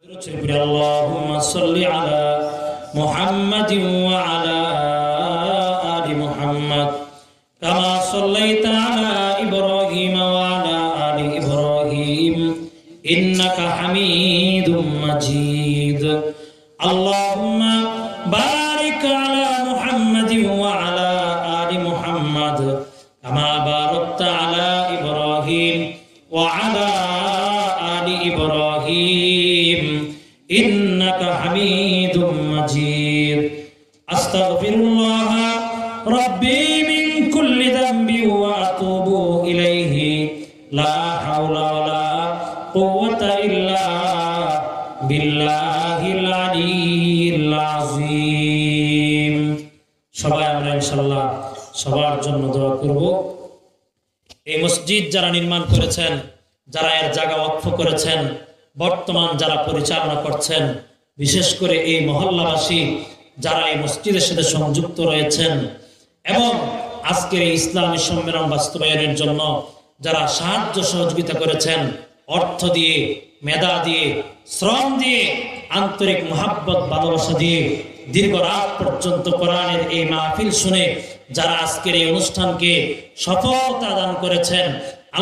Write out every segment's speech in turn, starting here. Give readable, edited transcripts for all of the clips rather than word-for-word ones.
اللهم صل على محمد وعلى آل محمد كما صليت على إبراهيم وعلى آل إبراهيم إنك حميد مجيد اللهم بارك على محمد وعلى آل محمد كما باركت على إبراهيم وعلى آل إبراهيم إنك حميد مجيد أستغفر الله ربي من كل ذنب وأتوب إليه لا حول ولا قوة إلا بالله العلي العظيم সবাই আমরা ইনশাআল্লাহ সবার জন্য দোয়া করব। এই মসজিদ যারা নির্মাণ করেছেন, যারা এর জায়গা ওয়াকফ করেছেন, বর্তমান যারা পরিচালনা করছেন, বিশেষ করে এই মহল্লাবাসী যারা এই মসজিদের সাথে সংযুক্ত রয়েছেন এবং আজকের এই ইসলামী সম্মেলন বাস্তবায়নের জন্য যারা সাহায্য সহযোগিতা করেছেন, অর্থ দিয়ে, মেধা দিয়ে, শ্রম দিয়ে, আন্তরিক মহাব্বত ভালোবাসা দিয়ে দীর্ঘ রাত পর্যন্ত কোরআনের এই মাহফিল শুনে যারা আজকের এই অনুষ্ঠানকে সফলতা দান করেছেন,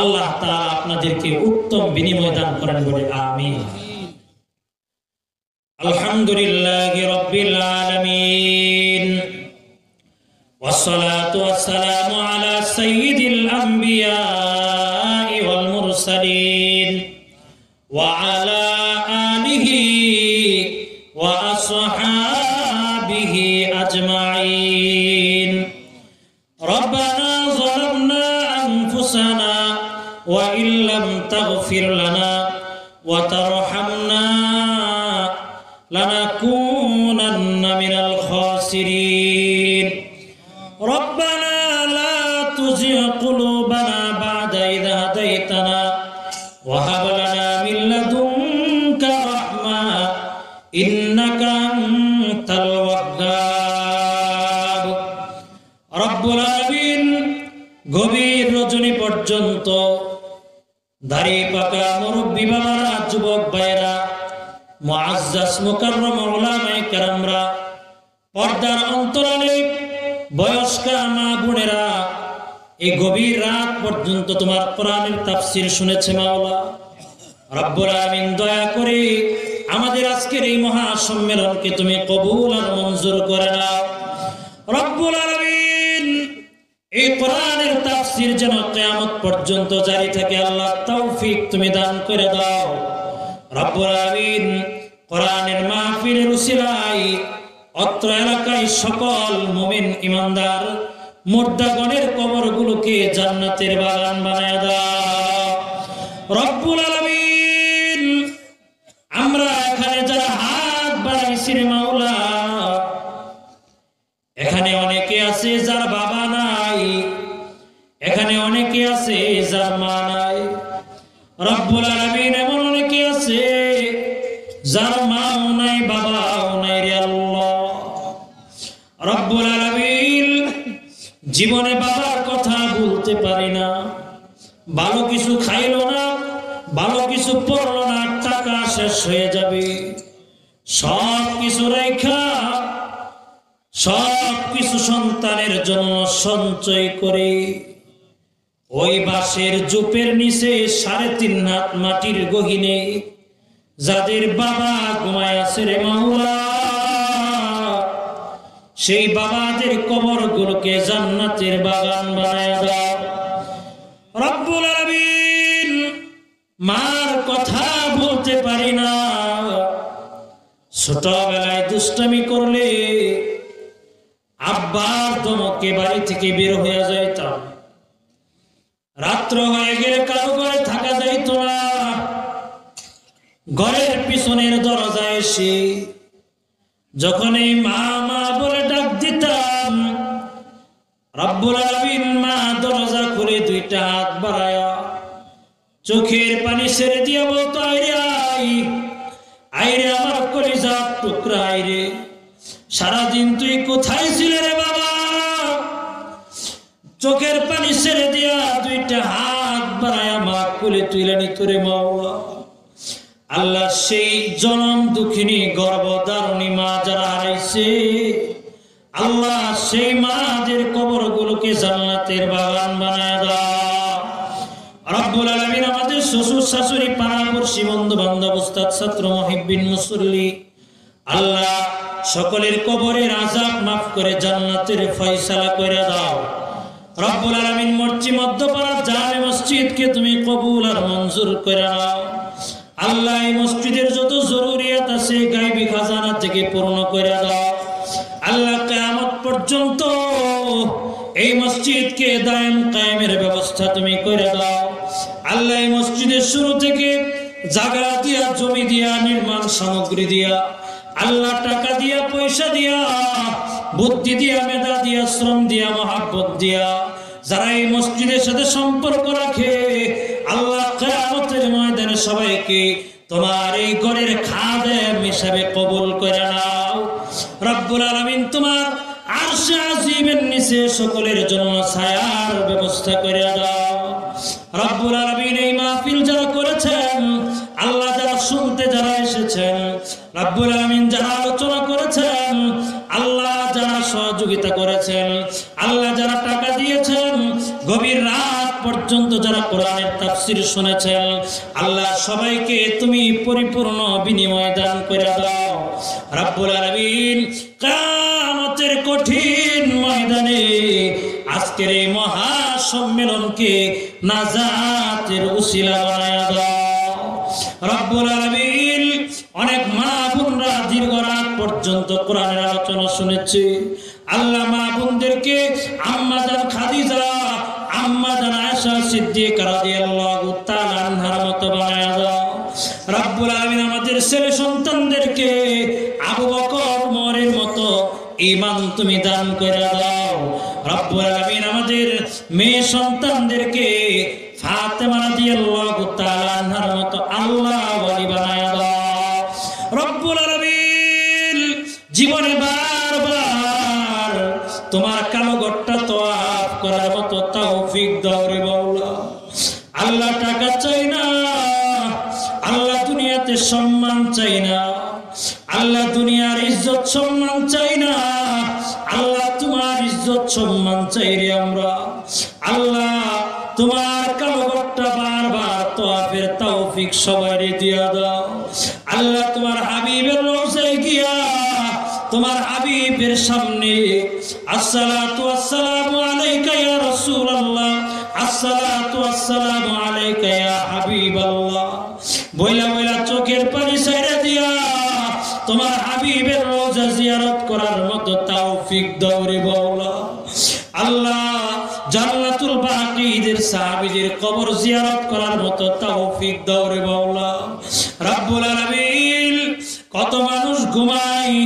আল্লাহ তাআলা আপনাদেরকে উত্তম বিনিময় দান করেন বলে আমিন। আলহামদুলিল্লাহি রাব্বিল আলামিন ওয়াসসালাতু ওয়াসসালামু আলা সাইয়্যিদিল আমবিয়া ওয়াল মুরসালিন ওয়া আলা আলিহি ওয়া আসহাবিহি আজমাইন। রব্বানা যালামনা আনফুসানা وإن لم تغفر لنا وترحمنا لنكونن من الخاسرين ربنا لا تزغ قلوبنا بعد إذ هديتنا وهب لنا من لدنك رحمة إنك أنت الوهاب رب العالمين গভীর রজনী পর্যন্ত দাড়ি পাকা মুরব্বী বাবারা, যুবক ভাইয়েরা, মুআজ্জাজ মুকাররম উলামায়ে কেরামরা, পর্দার অন্তরালে বয়স্কা মা বোনেরা, এই গভীর রাত পর্যন্ত তোমার কোরআনের তাফসীর শুনেছে মাওলা রব্বুল আলামিন। দয়া করে আমাদের আজকের এই মহা সম্মেলনকে তুমি কবুল আর মঞ্জুর করে নাও রব্বুল আলামিন। এই কোরআনের তাফসীর যেন কিয়ামত পর্যন্ত জারি থাকে, আল্লাহ তৌফিক তুমি দান করে দাও রব্বুল আলামিন। কোরআনের মাহফিলের উসিলায় অত্র এলাকায় সকল মুমিন ইমানদার মুর্দাগণের কবরগুলোকে জান্নাতের বাগান বানায় দাও রব্বুল আলামিন। আমরা এখানে যারা হাত বাড়াইছি রে মাওলা, এখানে অনেকে আছে যার বাবা নাই, এখানে অনেকে আছে যার মা নাই রব্বুল আলামিন। এমন অনেকে আছে যার মাও নাই, বাবাও নাই রে আল্লাহ রব্বুল আলামিন। জীবনে বাবার কথা বলতে পারি না, ভালো কিছু খাইলো না, ভালো কিছু পড়লো না, টাকা শেষ হয়ে যাবে, সব কিছু রেখা সব কিছু সন্তানের জন্য সঞ্চয় করে ওই বাঁশের জুপের নিচে 3.5 হাত মাটির গহীনে যাদের বাবা ঘুমায় আছে রে মাওলা, সেই বাবাদের কবরগুলোকে জান্নাতের বাগান বানায় দাও রব্বুল আলামিন। মার কথা বলতে পারি না, ছোটবেলায় দুষ্টামি করলে আব্বার ধমকে বাড়ি থেকে বের হয়ে যাইতাম, রাত্র হয়ে গেলে কারো ঘরে থাকা যাইত না, ঘরের পিছনের দরজায় এসে যখন এই মা মা বলে ডাক দিতাম রব্বুল আলামিন মা দরজা খুলে 2টা হাত বাড়ায়া চোখের পানি ছেড়ে দিয়া বলতো, আইরে আই, আইরে আমার কলিজার টুকরা, আইরে সারাদিন তুই কোথায় ছিলে রে বাবা। চোখের পানি ছেড়ে দিয়া 2টা হাত বাড়ায়া মা কোলে তুলে নিত রে মাওলা। আল্লাহ সেই জনম দুঃখিনী গর্ভধারিণী মা যারা হারাইছে আল্লাহ সেই মাদের কবরগুলোকে জান্নাতের বাগান বানায় দাও রব্বুল আলামিন। আমাদের শ্বশুর শাশুড়ি পাড়াপড়শি বন্ধু বান্ধব উস্তাদ ছাত্র মুহিব্বিন মুসল্লি আল্লাহ সকলের কবরের আযাব মাফ করে জান্নাতের ফয়সালা করে দাও রব্বুল আলামিন। মর্চি মধ্যপাড়া জামে মসজিদকে তুমি কবুল আর মঞ্জুর করে নাও আল্লাহ। এই মসজিদের যত জরুরিয়াত আছে গায়বী খাজানা থেকে পূর্ণ করে দাও আল্লাহ। কিয়ামত পর্যন্ত এই মসজিদকে দায়েম কায়েমের ব্যবস্থা তুমি করে দাও আল্লাহ। এই মসজিদের শুরু থেকে জায়গা দিয়া, জমি দিয়া, নির্মাণ সামগ্রী দিয়া আল্লাহ, টাকা দিয়া, পয়সা দিয়া, বুদ্ধি দিয়া, মেধা দিয়া, শ্রম দিয়া, মহাব্বত দিয়া যারা এই মসজিদের সাথে সম্পর্ক রাখে আল্লাহ কিয়ামতের ময়দানে সবাইকে তোমার এই ঘরের খাদেম হিসাবে কবুল করে নাও রব্বুল আলামিন। তোমার আরশে আজিমের নিচে সকলের জন্য ছায়ার ব্যবস্থা করে দাও রব্বুল আলামিন। এই মাহফিল যারা করেছেন আল্লাহ, যারা শুনতে যারা এসেছেন রব্বুল আলামিন, যারা আলোচনা করেছেন আল্লাহ, যারা সহযোগিতা করেছেন আল্লাহ, যারা টাকা দিয়েছেন, গভীর রাত পর্যন্ত যারা কোরআনের তাফসীর শুনেছেন আল্লাহ, সবাইকে তুমি পরিপূর্ণ বিনিময় দান করে দাও রব্বুল আলামিন। কিয়ামতের কঠিন ময়দানে আজকের এই মহা সম্মেলনকে নাজাতের উসিলা বানায়া দাও রব্বুল আলামিন। অনেক মা বোনরা দীর্ঘ রাত পর্যন্ত কোরআনের আলোচনা শুনেছে আল্লাহ। মা বোনদেরকে আম্মা জান খাদিজা, আম্মা জান আয়েশা সিদ্দিকা রাদিয়াল্লাহু তাআলা আনহার মতো বানায়া দাও রব্বুল আলামিন। আমাদের ছেলে সন্তানদেরকে আবু বকর ওমরের মতো ঈমান তুমি দান করে দাও রব্বুল আলামিন। আমাদের মেয়ে সন্তানদেরকে ফাতেমা রাদিয়াল্লাহু তাআলা আনহার মতো আল্লাহ ওয়ালি বানায়া দাও রব্বুল আলামিন। জীবনে বারবার তোমার কালো ঘরটা তওয়াফ করার মতো তৌফিক দাও রে মাওলা আল্লাহ। টাকা চাই না আল্লাহ, দুনিয়াতে সম্মান চাই না আল্লাহ, দুনিয়ার ইজ্জত সম্মান চাই না আল্লাহ, তোমার ইজ্জত সম্মান চাই রে আমরা আল্লাহ। তোমার কালো ঘরটা বারবার তওয়াফের তৌফিক সবাইরে দিয়া দাও আল্লাহ। তোমার হাবিবের রওজায় গিয়া তোমার হাবিবের সামনে আসসালাতু ওয়াসসালামু আলাইকা ইয়া রাসূলুল্লাহ, আসসালাতু ওয়াসসালামু আলাইকা ইয়া হাবিবাল্লাহ বইলা বইলা চোখের পানি ছেড়ে দিয়া তোমার হাবিবের রওজা জিয়ারত করার মতো তৌফিক দাও রে মাওলা আল্লাহ। জান্নাতুল বাকিদের সাহাবীদের কবর জিয়ারত করার মতো তৌফিক দাও রে মাওলা রব্বুল আলামিন। কত মানুষ ঘুমায়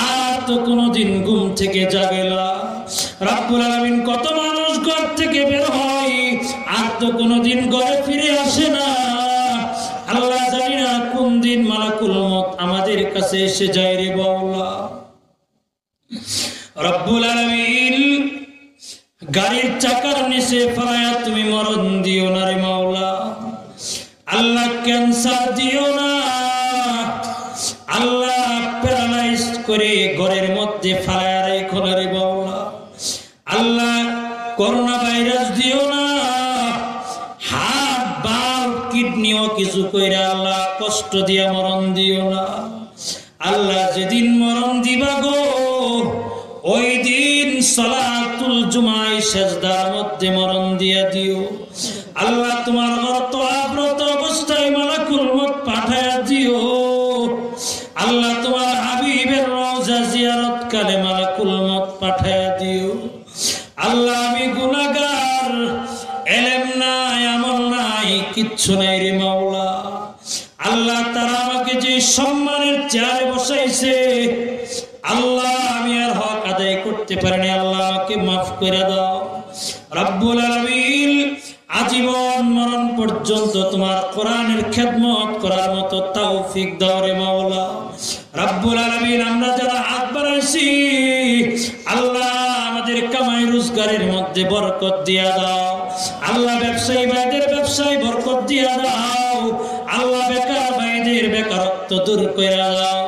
আর তো কোনোদিন ঘুম থেকে জাগে না রব্বুল আলামিন। কত মানুষ ঘর থেকে বের হয় আর তো কোনোদিন ঘরে ফিরে আসে না আল্লাহ। জানি না কোন দিন মালাকুল মউত আমাদের কাছে এসে যায় রে মাওলা রব্বুল আলামিন। গাড়ির চাকার নিচে ফেলায়া তুমি মরণ দিও না রে মাওলা আল্লাহ। ক্যান্সার দিও না আল্লাহ। প্যারালাইজ করে ঘরের মধ্যে ফেলায়া রেখো না রে মাওলা আল্লাহ। করোনা ভাইরাস দিও না, হাত বাল কিডনিও কিছু কইরা আল্লাহ কষ্ট দিয়া মরণ দিও না আল্লাহ। যেদিন মরণ দিবা গো ওই দিন সালাতুল জুমায় সিজদার মধ্যে মরণ দিয়া দিও আল্লাহ। তোমার ঘর তওয়াফরত অবস্থায় মালাকুল মউত পাঠায়া দিও আল্লাহ। তোমার হাবিবের রওজা জিয়ারত কালে মালাকুল মউত পাঠায়া দিও আল্লাহ। আমি গুনাহগার, ইলম নাই, আমল নাই, কিচ্ছু নাই রে মাওলা আল্লাহ। তারা আমাকে যে সম্মানের চেয়ারে বসাইছে আল্লাহ, আমি আর হক আদায় করতে পারিনি আল্লাহ, আমাকে মাফ করে দাও রব্বুল আলামিন। আজীবন মরণ পর্যন্ত তোমার কোরআনের খেদমত করার মতো তৌফিক দাও রে মাওলা রব্বুল আলামিন। আমরা যারা হাত বাড়াইছি আল্লাহ, আমাদের কামাই রোজগারের মধ্যে বরকত দিয়া দাও আল্লাহ। ব্যবসায়ী ভাইদের ব্যবসায় বরকত দিয়া দাও আল্লাহ। বেকার ভাইদের ভাইদের বেকারত্ব দূর করে দাও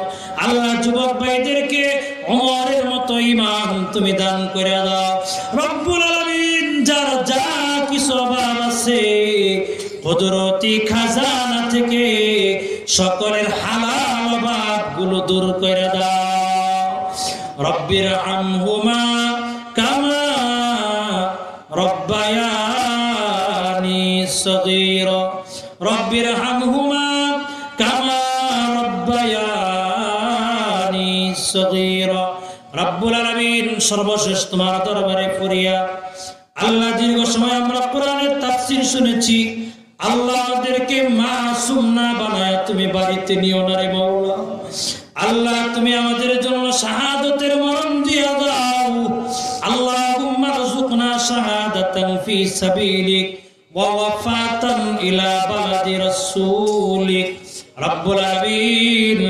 আল্লাহ যুবক ভাইদেরকে ওমরের মতো ঈমান তুমি দান করে দাও রব্বুল আলামিন যার যা কিছু অভাব আছে কুদরতি খাজানা থেকে সকলের হালাল অভাবগুলো দূর করে দাও রব্বির আনহুমা কামা রব্বায়ানি সগীরা রব্বির আনহুমা কামা রব্বায়ানি সগীরা রব্বুল আলামিন সর্বশেষ তোমার দরবারে ফরিয়াদ আল্লাহ দীর্ঘ সময় আমরা কোরআনের তাফসীর শুনেছি আল্লাহ আমাদেরকে মাসুম না বানায় তুমি বাড়িতে নিও না রে মাওলা আল্লাহ তুমি আমাদের জন্য শাহাদাতের মরণ দিয়ে দাও আল্লাহুম্মা রযুকনা শাহাদাতান ফি সাবিলিক ওয়া ওয়াফাতান ইলা বালাদি রাসূলিক রব্বুল আলামিন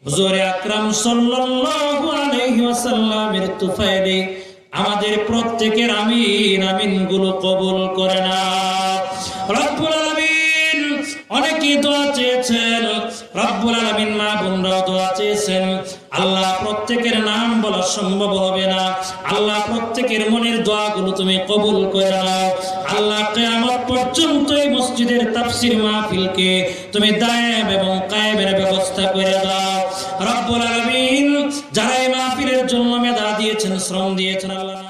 হুজুর আকরাম সাল্লাল্লাহু আলাইহি ওয়াসাল্লামের তুফাইলে আমাদের প্রত্যেকের আমিন আমিন গুলো কবুল করে নাও রব্বুল আলামিন অনেকেই দোয়া চেয়েছেন রব্বুল আলামিন মা বোনরাও দোয়া চেয়েছেন আল্লাহ প্রত্যেকের নাম বলা সম্ভব হবে না আল্লাহ প্রত্যেকের মনের দোয়াগুলো তুমি কবুল করে নাও আল্লাহ কিয়ামত পর্যন্ত এই মসজিদের তাফসীর মাহফিলকে তুমি দায়েম এবং কায়েমের ব্যবস্থা করে দাও রব্বুল আলামিন যারা এই মাহফিলের জন্য মেধা দিয়েছেন শ্রম দিয়েছেন আল্লাহ